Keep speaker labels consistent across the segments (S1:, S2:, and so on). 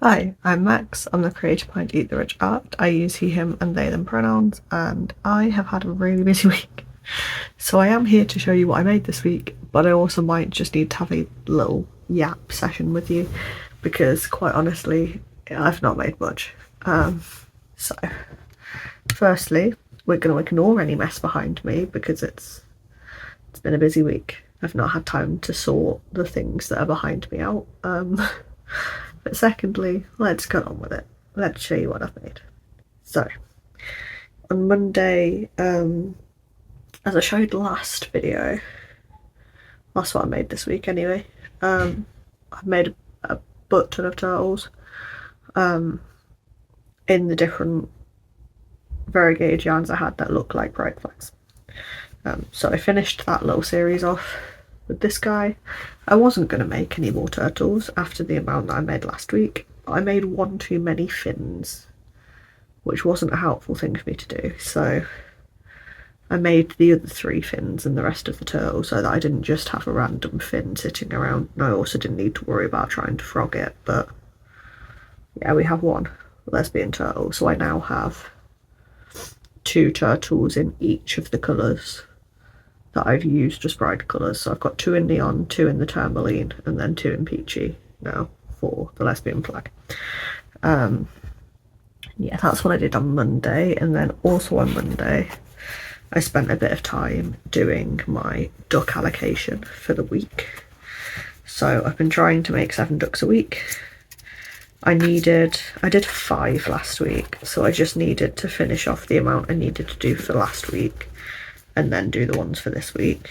S1: Hi, I'm Max. I'm the creator behind Eat the Rich Art. I use he, him, and they, them pronouns, and I have had a really busy week. So I am here to show you what I made this week, but I also might just need to have a little yap session with you because, quite honestly, I've not made much. So, firstly, we're going to ignore any mess behind me because it's been a busy week. I've not had time to sort the things that are behind me out. But secondly, let's get on with it. Let's show you what I've made. So, on Monday, as I showed last video, that's what I made this week anyway, I've made a butt ton of turtles in the different variegated yarns I had that look like pride flags. So I finished that little series off with this guy. I wasn't going to make any more turtles after the amount that I made last week, but I made one too many fins, which wasn't a helpful thing for me to do, so I made the other 3 fins and the rest of the turtle so that I didn't just have a random fin sitting around, and I also didn't need to worry about trying to frog it. But yeah, we have one lesbian turtle, so I now have 2 turtles in each of the colours that I've used as bride colours. So I've got 2 in neon, 2 in the tourmaline, and then 2 in peachy now for the lesbian flag. Yeah, that's what I did on Monday. And then also on Monday I spent a bit of time doing my duck allocation for the week. So I've been trying to make 7 ducks a week. I did 5 last week, so I just needed to finish off the amount I needed to do for last week and then do the ones for this week.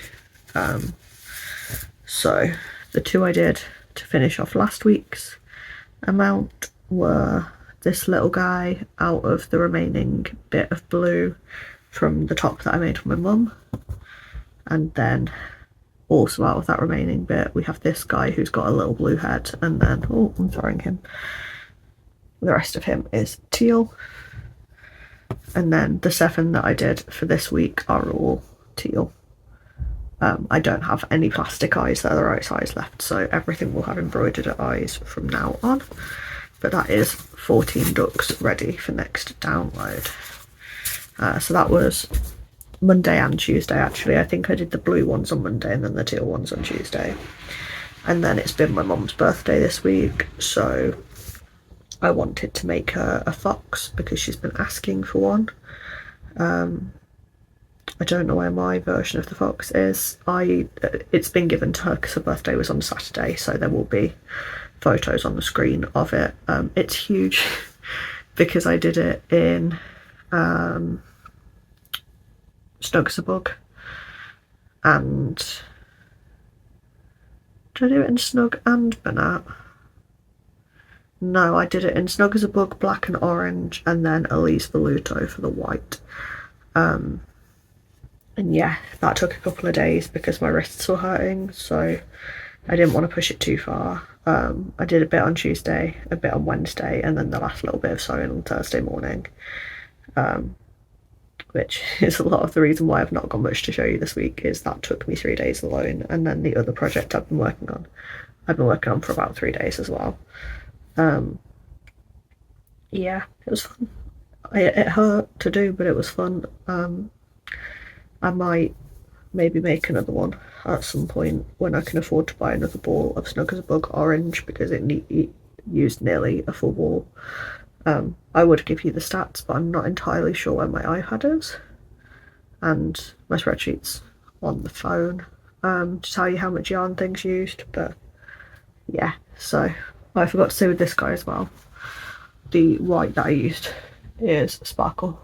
S1: So the 2 I did to finish off last week's amount were this little guy out of the remaining bit of blue from the top that I made for my mum, and then also out of that remaining bit we have this guy who's got a little blue head, and then, oh, I'm throwing him, the rest of him is teal. And then the 7 that I did for this week are all teal. I don't have any plastic eyes that are the right size left, so everything will have embroidered eyes from now on. But that is 14 ducks ready for next download. So that was Monday and Tuesday actually. I think I did the blue ones on Monday and then the teal ones on Tuesday. And then it's been my mum's birthday this week, so I wanted to make her a fox because she's been asking for one. I don't know where my version of the fox is. It's been given to her because her birthday was on Saturday, so there will be photos on the screen of it. It's huge because I did it in Snug as a Bug, and did I do it in Snug and Banat? No, I did it in Snug as a Bug, black and orange, and then Elise Voluto for the white. And yeah, that took a couple of days because my wrists were hurting, so I didn't want to push it too far. I did a bit on Tuesday, a bit on Wednesday, and then the last little bit of sewing on Thursday morning, which is a lot of the reason why I've not got much to show you this week, is that took me 3 days alone. And then the other project I've been working on for about 3 days as well. Yeah, it was fun. It hurt to do, but it was fun. I might maybe make another one at some point when I can afford to buy another ball of Snug as a Bug orange, because it used nearly a full ball. I would give you the stats, but I'm not entirely sure where my iPad is, and my spreadsheet's on the phone to tell you how much yarn things used. But yeah, so I forgot to say with this guy as well, the white that I used is Sparkle,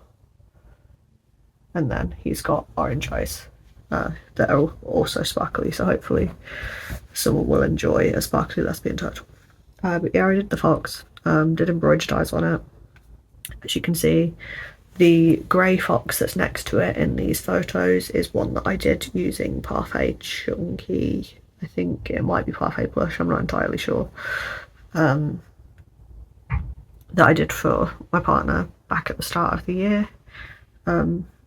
S1: and then he's got orange eyes that are also sparkly, so hopefully someone will enjoy a sparkly lesbian turtle. But yeah, I did the fox, did embroidered eyes on it. As you can see, the grey fox that's next to it in these photos is one that I did using Parfait Chunky. I think it might be Parfait Plush, I'm not entirely sure. That I did for my partner back at the start of the year,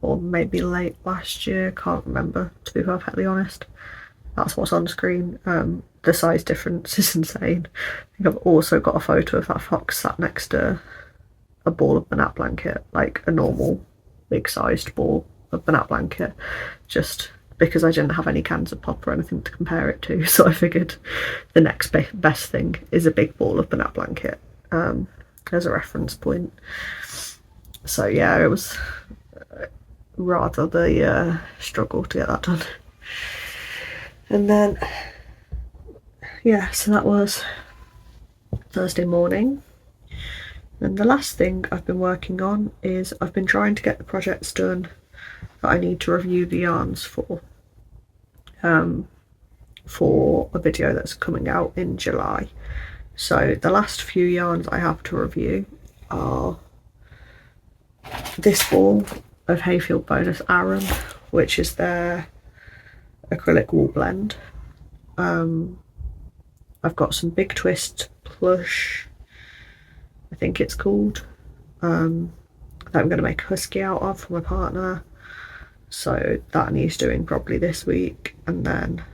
S1: or maybe late last year, can't remember, to be perfectly honest. That's what's on screen. the size difference is insane. I think I've also got a photo of that fox sat next to a ball of banana blanket, like a normal big sized ball of banana blanket, just because I didn't have any cans of pop or anything to compare it to. So I figured the next best thing is a big ball of banana blanket as a reference point. So yeah, it was rather the struggle to get that done. And then yeah, so that was Thursday morning. And the last thing I've been working on is I've been trying to get the projects done that I need to review the yarns for a video that's coming out in July. So the last few yarns I have to review are this ball of Hayfield Bonus Aran, which is their acrylic wool blend. I've got some Big Twist plush, I think it's called, that I'm going to make a husky out of for my partner. So that needs doing probably this week. And then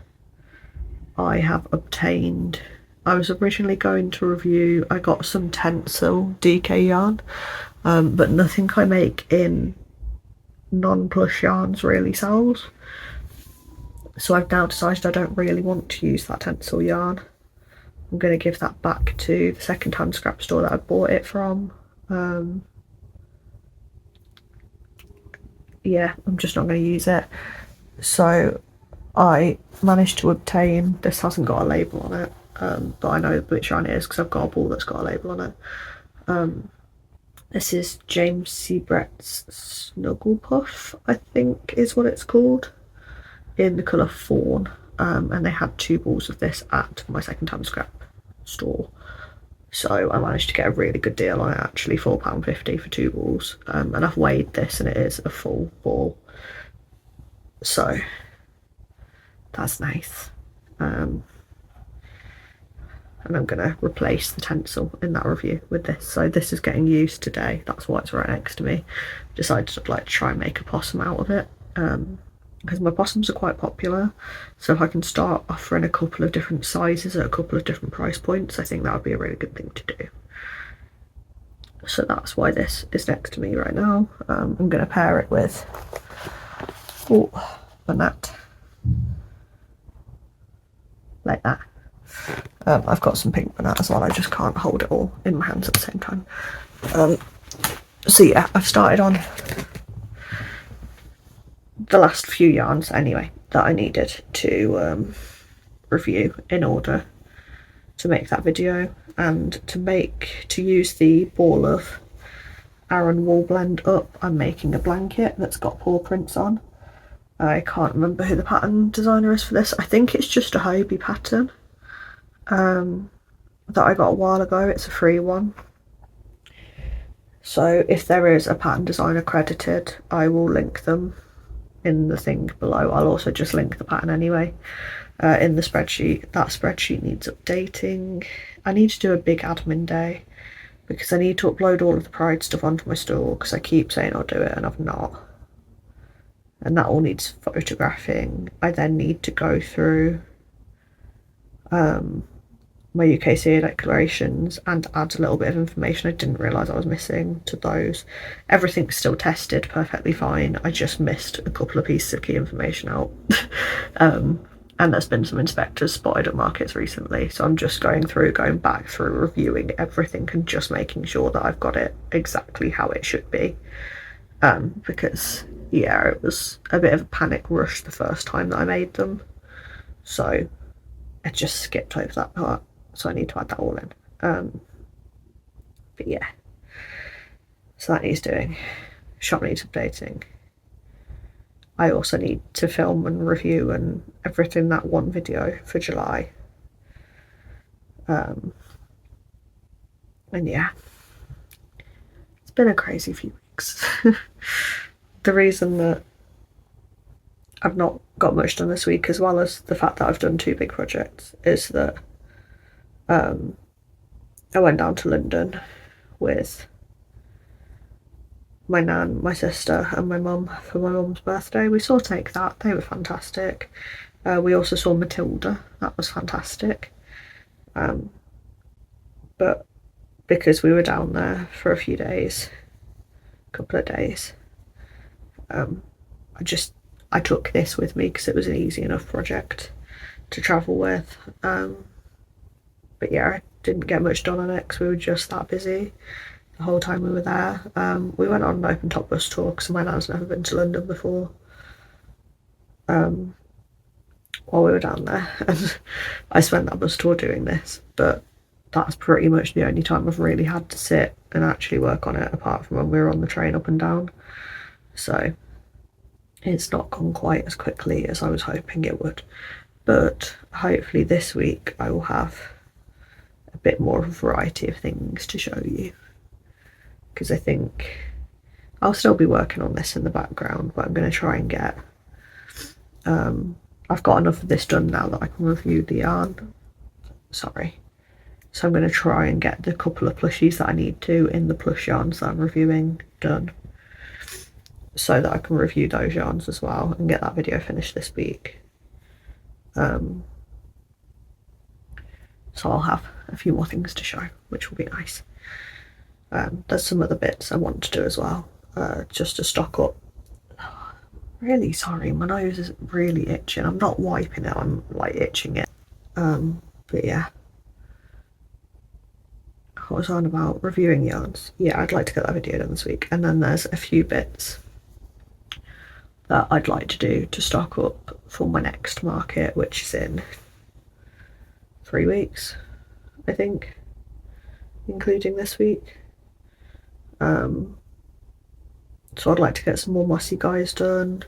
S1: I have obtained, I was originally going to review, I got some Tencel DK yarn, but nothing I make in non-plush yarns really sells. So I've now decided I don't really want to use that Tencel yarn. I'm going to give that back to the second-hand scrap store that I bought it from. Yeah, I'm just not going to use it. So I managed to obtain, this hasn't got a label on it, but I know which yarn it is because I've got a ball that's got a label on it. This is James Seabrett's Snuggle Puff, I think is what it's called, in the colour Fawn. And they had 2 balls of this at my second-hand scrap store. So I managed to get a really good deal on it, actually, £4.50 for 2 balls. And I've weighed this and it is a full ball. So that's nice. And I'm going to replace the Tencel in that review with this. So this is getting used today. That's why it's right next to me. Decided I'd like to try and make a possum out of it. Because my possums are quite popular, so if I can start offering a couple of different sizes at a couple of different price points, I think that would be a really good thing to do. So that's why this is next to me right now. I'm going to pair it with Banat, like that. I've got some pink Banat as well, I just can't hold it all in my hands at the same time. So yeah, I've started on the last few yarns anyway that I needed to review in order to make that video, and to use the ball of Aran wool blend up. I'm making a blanket that's got paw prints on. I can't remember who the pattern designer is for this. I think it's just a Hobie pattern that I got a while ago. It's a free one. So if there is a pattern designer credited, I will link them in the thing below. I'll also just link the pattern anyway in the spreadsheet. That spreadsheet needs updating. I need to do a big admin day because I need to upload all of the Pride stuff onto my store because I keep saying I'll do it and I've not. And that all needs photographing. I then need to go through my UKCA declarations and add a little bit of information I didn't realise I was missing to those. Everything's still tested perfectly fine. I just missed a couple of pieces of key information out. And there's been some inspectors spotted at markets recently, so I'm just going back through, reviewing everything and just making sure that I've got it exactly how it should be. Because yeah, it was a bit of a panic rush the first time that I made them, so I just skipped over that part. So I need to add that all in. But yeah, so that needs doing. Shop needs updating. I also need to film and review and everything that one video for July. And yeah, it's been a crazy few weeks. The reason that I've not got much done this week, as well as the fact that I've done 2 big projects, is that I went down to London with my nan, my sister and my mum for my mum's birthday. We saw Take That. They were fantastic. We also saw Matilda, that was fantastic. But because we were down there for a few days, a couple of days, I took this with me because it was an easy enough project to travel with. But yeah, I didn't get much done on it because we were just that busy the whole time we were there. We went on an open top bus tour because my nan's never been to London before. While we were down there, and I spent that bus tour doing this, but that's pretty much the only time I've really had to sit and actually work on it, apart from when we were on the train up and down. So it's not gone quite as quickly as I was hoping it would, but hopefully this week I will have a bit more of a variety of things to show you, because I think I'll still be working on this in the background, but I'm going to try and get I've got enough of this done now that I can review the yarn. Sorry. So I'm going to try and get the couple of plushies that I need to in the plush yarns that I'm reviewing done, so that I can review those yarns as well and get that video finished this week. So I'll have a few more things to show, which will be nice. There's some other bits I want to do as well, just to stock up. Really sorry, my nose is really itching. I'm not wiping it, I'm like itching it. But yeah. What was I on about? Reviewing yarns. Yeah, I'd like to get that video done this week. And then there's a few bits that I'd like to do to stock up for my next market, which is in 3 weeks, I think, including this week. So I'd like to get some more mossy guys done,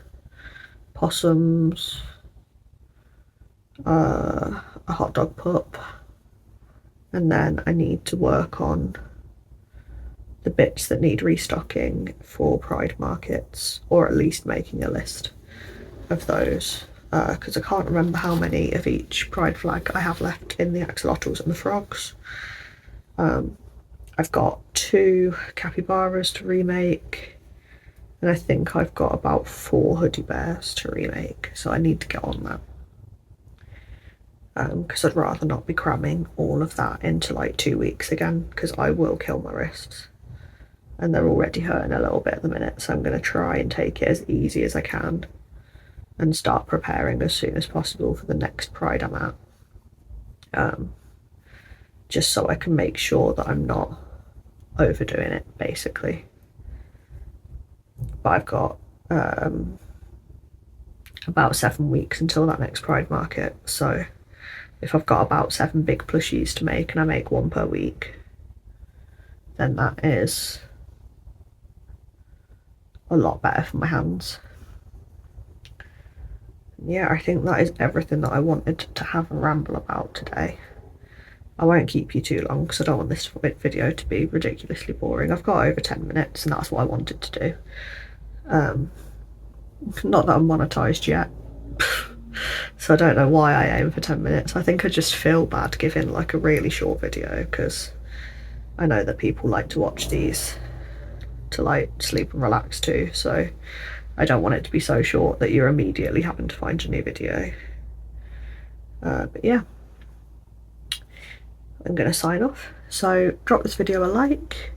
S1: possums, a hot dog pup, and then I need to work on the bits that need restocking for Pride markets, or at least making a list of those, because I can't remember how many of each Pride flag I have left in the axolotls and the frogs. I've got 2 capybaras to remake, and I think I've got about 4 hoodie bears to remake, so I need to get on that. Because I'd rather not be cramming all of that into like 2 weeks again, because I will kill my wrists, and they're already hurting a little bit at the minute, so I'm going to try and take it as easy as I can and start preparing as soon as possible for the next Pride I'm at. Just so I can make sure that I'm not overdoing it, basically. But I've got about 7 weeks until that next Pride market, so if I've got about 7 big plushies to make and I make 1 per week, then that is a lot better for my hands. Yeah, I think that is everything that I wanted to have a ramble about today. I won't keep you too long because I don't want this video to be ridiculously boring. I've got over 10 minutes and that's what I wanted to do. Not that I'm monetized yet, so I don't know why I aim for 10 minutes. I think I just feel bad giving like a really short video, because I know that people like to watch these to like sleep and relax too, so I don't want it to be so short that you're immediately having to find a new video. But yeah, I'm going to sign off. So drop this video a like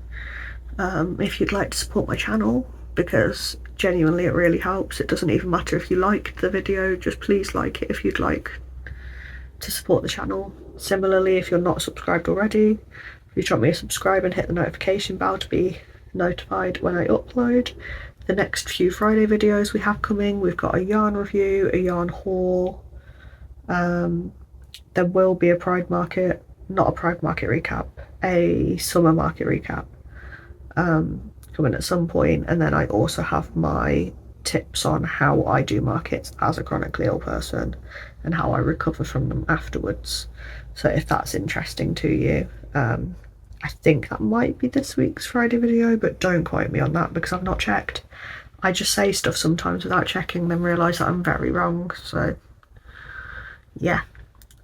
S1: if you'd like to support my channel, because genuinely it really helps. It doesn't even matter if you liked the video, just please like it if you'd like to support the channel. Similarly, if you're not subscribed already, you drop me a subscribe and hit the notification bell to be notified when I upload. The next few Friday videos we have coming, we've got a yarn review, a yarn haul, there will be a Pride market, not a Pride market recap, a summer market recap coming at some point, and then I also have my tips on how I do markets as a chronically ill person and how I recover from them afterwards. So if that's interesting to you, I think that might be this week's Friday video, but don't quote me on that because I've not checked. I just say stuff sometimes without checking, then realise that I'm very wrong, so yeah.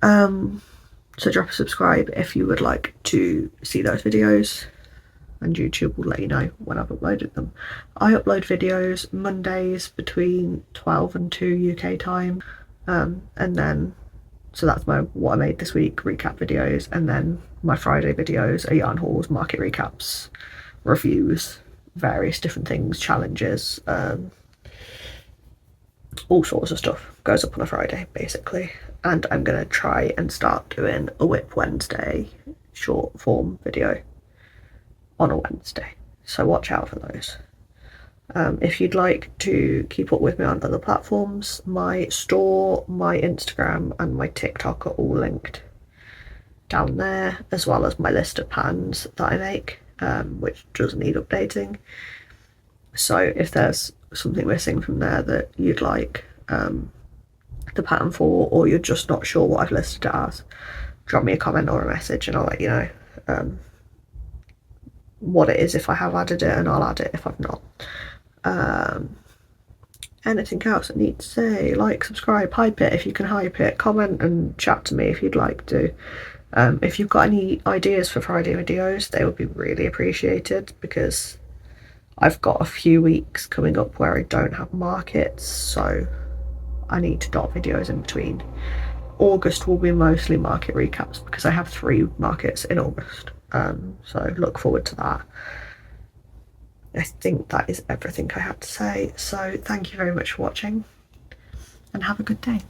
S1: So drop a subscribe if you would like to see those videos, and YouTube will let you know when I've uploaded them. I upload videos Mondays between 12 and 2 UK time, And then, so that's what I made this week, recap videos, and then my Friday videos are yarn hauls, market recaps, reviews, various different things, challenges, all sorts of stuff goes up on a Friday basically. And I'm gonna try and start doing a Whip Wednesday short form video on a Wednesday, so watch out for those. If you'd like to keep up with me on other platforms, my store, my Instagram and my TikTok are all linked down there, as well as my list of patterns that I make, which does need updating. So if there's something missing from there that you'd like the pattern for, or you're just not sure what I've listed it as, drop me a comment or a message and I'll let you know what it is if I have added it, and I'll add it if I've not. Anything else I need to say? Like, subscribe, hype it if you can hype it, comment and chat to me if you'd like to. If you've got any ideas for Friday videos, they would be really appreciated, because I've got a few weeks coming up where I don't have markets, so I need to dot videos in between. August will be mostly market recaps because I have 3 markets in August, so look forward to that. I think that is everything I have to say, so thank you very much for watching and have a good day.